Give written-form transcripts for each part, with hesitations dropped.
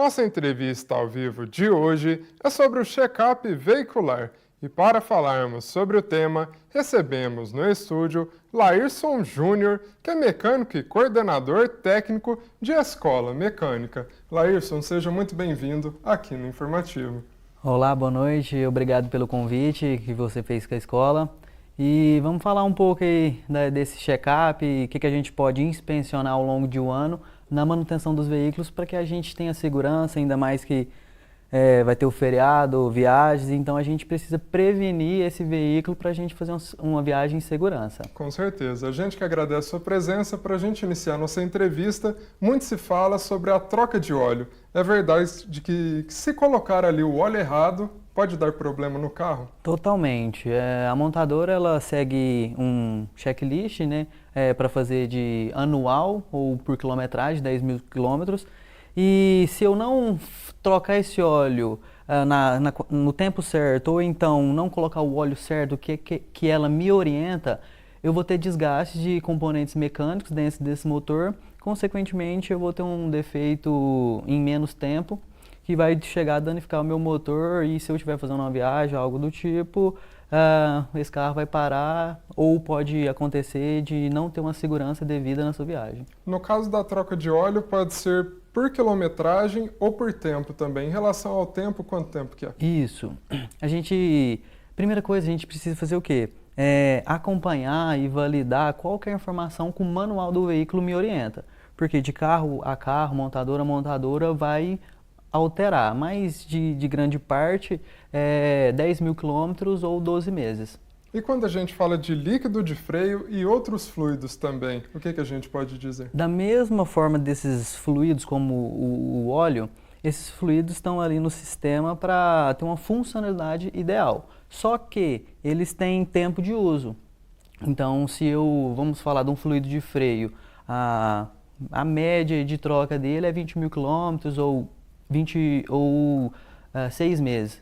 Nossa entrevista ao vivo de hoje é sobre o check-up veicular. E para falarmos sobre o tema, recebemos no estúdio Laírson Júnior, que é mecânico e coordenador técnico de escola mecânica. Laírson, seja muito bem-vindo aqui no Informativo. Olá, boa noite, obrigado pelo convite que você fez com a escola. E vamos falar um pouco aí desse check-up, o que a gente pode inspecionar ao longo de um ano na manutenção dos veículos para que a gente tenha segurança, ainda mais que vai ter o feriado, viagens, então a gente precisa prevenir esse veículo para a gente fazer uma viagem em segurança. Com certeza. A gente que agradece a sua presença. Para a gente iniciar nossa entrevista, muito se fala sobre a troca de óleo. É verdade de que se colocar ali o óleo errado, pode dar problema no carro? Totalmente. A montadora ela segue um checklist, né, para fazer de anual ou por quilometragem, 10 mil quilômetros. E se eu não trocar esse óleo no tempo certo, ou então não colocar o óleo certo que ela me orienta, eu vou ter desgaste de componentes mecânicos dentro desse motor. Consequentemente, eu vou ter um defeito em menos tempo, que vai chegar a danificar o meu motor, e se eu estiver fazendo uma viagem, algo do tipo, esse carro vai parar, ou pode acontecer de não ter uma segurança devida na sua viagem. No caso da troca de óleo, pode ser por quilometragem ou por tempo também. Em relação ao tempo, quanto tempo que é? Isso. Primeira coisa, a gente precisa fazer o quê? Acompanhar e validar qualquer informação que o manual do veículo me orienta. Porque de carro a carro, montadora a montadora vai alterar, mas de grande parte 10 mil quilômetros ou 12 meses. E quando a gente fala de líquido de freio e outros fluidos também, o que a gente pode dizer? Da mesma forma desses fluidos como o óleo, esses fluidos estão ali no sistema para ter uma funcionalidade ideal. Só que eles têm tempo de uso. Então, vamos falar de um fluido de freio, a média de troca dele é 20 mil quilômetros ou 6 meses.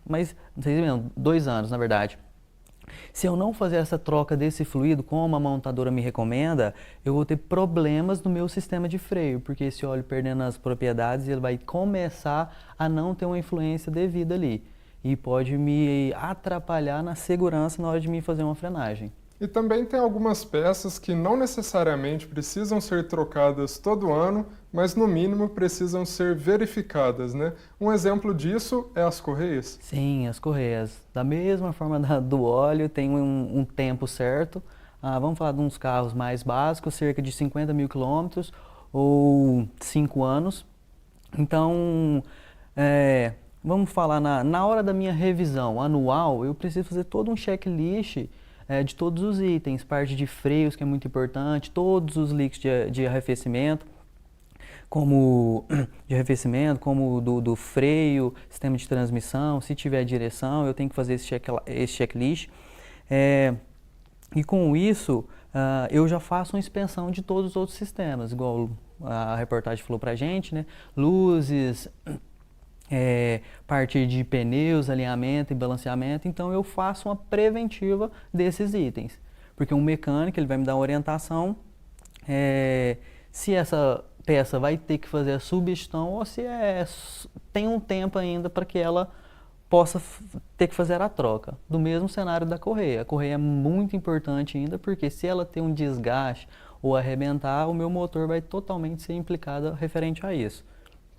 Mas, 6 meses, 2 anos, na verdade. Se eu não fazer essa troca desse fluido, como a montadora me recomenda, eu vou ter problemas no meu sistema de freio, porque esse óleo perdendo as propriedades, ele vai começar a não ter uma influência devida ali. E pode me atrapalhar na segurança na hora de me fazer uma frenagem. E também tem algumas peças que não necessariamente precisam ser trocadas todo ano, mas no mínimo precisam ser verificadas, né? Um exemplo disso é as correias. Sim, as correias. Da mesma forma do óleo, tem um tempo certo. Vamos falar de uns carros mais básicos, cerca de 50 mil quilômetros ou 5 anos. Então, vamos falar na hora da minha revisão anual, eu preciso fazer todo um checklist de todos os itens, parte de freios, que é muito importante, todos os líquidos de arrefecimento, como do freio, sistema de transmissão, se tiver direção, eu tenho que fazer esse checklist. E com isso, eu já faço uma inspeção de todos os outros sistemas, igual a reportagem falou pra gente, né? Luzes, parte de pneus, alinhamento e balanceamento, então eu faço uma preventiva desses itens. Porque um mecânico ele vai me dar uma orientação se essa peça vai ter que fazer a substituição ou se tem um tempo ainda para que ela possa ter que fazer a troca. Do mesmo cenário da correia. A correia é muito importante ainda porque se ela tem um desgaste ou arrebentar, o meu motor vai totalmente ser implicado referente a isso.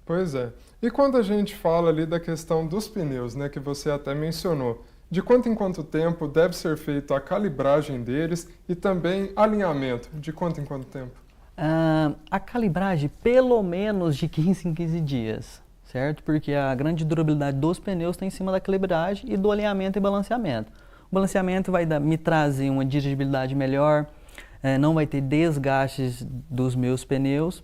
Pois é. E quando a gente fala ali da questão dos pneus, né, que você até mencionou, de quanto em quanto tempo deve ser feita a calibragem deles e também alinhamento, de quanto em quanto tempo? A calibragem, pelo menos de 15 em 15 dias, certo? Porque a grande durabilidade dos pneus está em cima da calibragem e do alinhamento e balanceamento. O balanceamento vai me trazer uma dirigibilidade melhor, não vai ter desgastes dos meus pneus.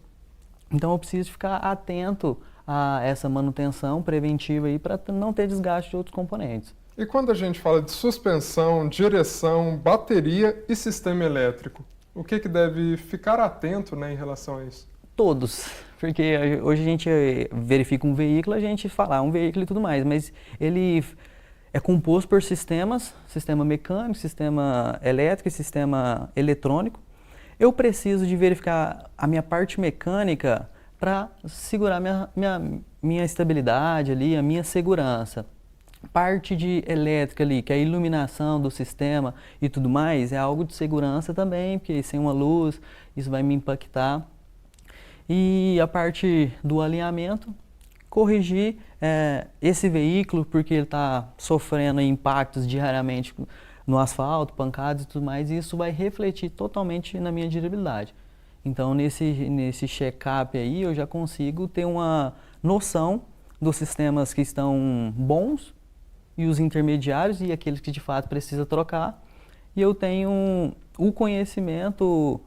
Então eu preciso ficar atento a essa manutenção preventiva aí para não ter desgaste de outros componentes. E quando a gente fala de suspensão, direção, bateria e sistema elétrico, o que deve ficar atento, né, em relação a isso? Todos, porque hoje a gente verifica um veículo, a gente fala um veículo e tudo mais, mas ele é composto por sistemas, sistema mecânico, sistema elétrico e sistema eletrônico. Eu preciso de verificar a minha parte mecânica para segurar minha estabilidade ali, a minha segurança. Parte de elétrica ali, que é a iluminação do sistema e tudo mais, é algo de segurança também, porque sem uma luz, isso vai me impactar. E a parte do alinhamento, corrigir esse veículo, porque ele está sofrendo impactos diariamente no asfalto, pancadas e tudo mais, e isso vai refletir totalmente na minha dirigibilidade. Então, nesse check-up aí, eu já consigo ter uma noção dos sistemas que estão bons e os intermediários e aqueles que de fato precisa trocar. E eu tenho o conhecimento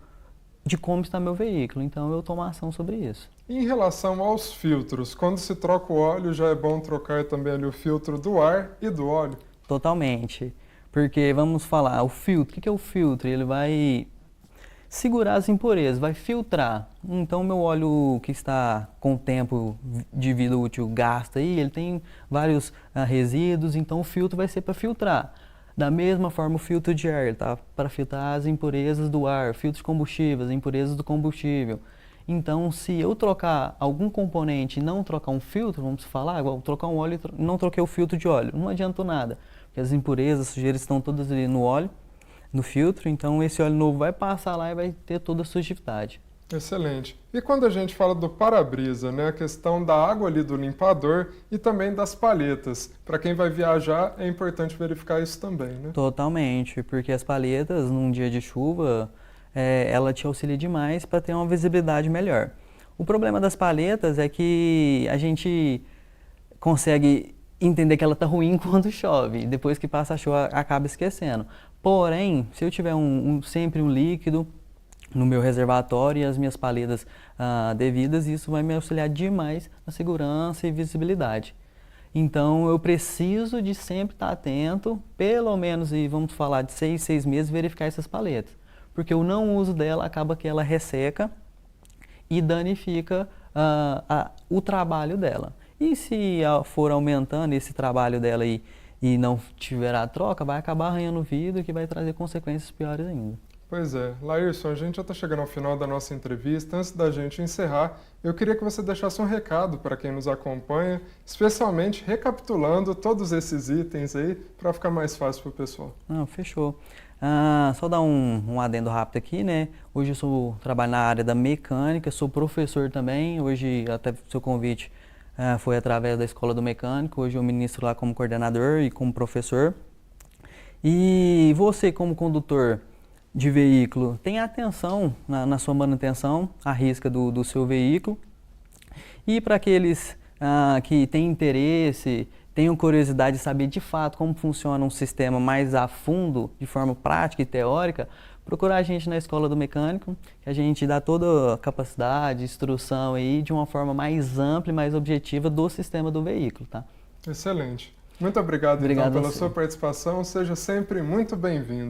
de como está meu veículo, então eu tomo ação sobre isso. Em relação aos filtros, quando se troca o óleo, já é bom trocar também ali o filtro do ar e do óleo? Totalmente. Porque vamos falar, o filtro, o que é o filtro? Ele vai segurar as impurezas, vai filtrar. Então, meu óleo que está com o tempo de vida útil gasto aí, ele tem vários resíduos, então o filtro vai ser para filtrar. Da mesma forma, o filtro de ar, tá? Para filtrar as impurezas do ar, filtro de combustível, as impurezas do combustível. Então, se eu trocar algum componente e não trocar um filtro, vamos falar, igual trocar um óleo e não troquei o filtro de óleo, não adiantou nada, porque as impurezas, as sujeiras estão todas ali no óleo, no filtro, então esse óleo novo vai passar lá e vai ter toda a sujidade. Excelente. E quando a gente fala do para-brisa, né, a questão da água ali do limpador e também das palhetas. Para quem vai viajar, é importante verificar isso também, né? Totalmente, porque as palhetas, num dia de chuva, ela te auxilia demais para ter uma visibilidade melhor. O problema das palhetas é que a gente consegue entender que ela está ruim quando chove, depois que passa a chuva acaba esquecendo. Porém, se eu tiver sempre um líquido no meu reservatório e as minhas palhetas devidas, isso vai me auxiliar demais na segurança e visibilidade. Então, eu preciso de sempre estar atento, pelo menos, e vamos falar de 6 meses, verificar essas palhetas. Porque o não uso dela acaba que ela resseca e danifica o trabalho dela. E se for aumentando esse trabalho dela e não tiver a troca, vai acabar arranhando o vidro, que vai trazer consequências piores ainda. Pois é. Laírson, a gente já está chegando ao final da nossa entrevista. Antes da gente encerrar, eu queria que você deixasse um recado para quem nos acompanha, especialmente recapitulando todos esses itens aí, para ficar mais fácil para o pessoal. Não, fechou. Só dar um adendo rápido aqui, né? Hoje eu trabalho na área da mecânica, sou professor também. Hoje, até seu convite foi através da Escola do Mecânico. Hoje eu ministro lá como coordenador e como professor. E você, como condutor de veículo, tenha atenção na sua manutenção, a risca do seu veículo. E para aqueles que têm interesse, tenham curiosidade de saber de fato como funciona um sistema mais a fundo, de forma prática e teórica, procurar a gente na Escola do Mecânico, que a gente dá toda a capacidade, instrução aí de uma forma mais ampla e mais objetiva do sistema do veículo, tá? Excelente. Muito obrigado então, pela sua participação. Seja sempre muito bem-vindo.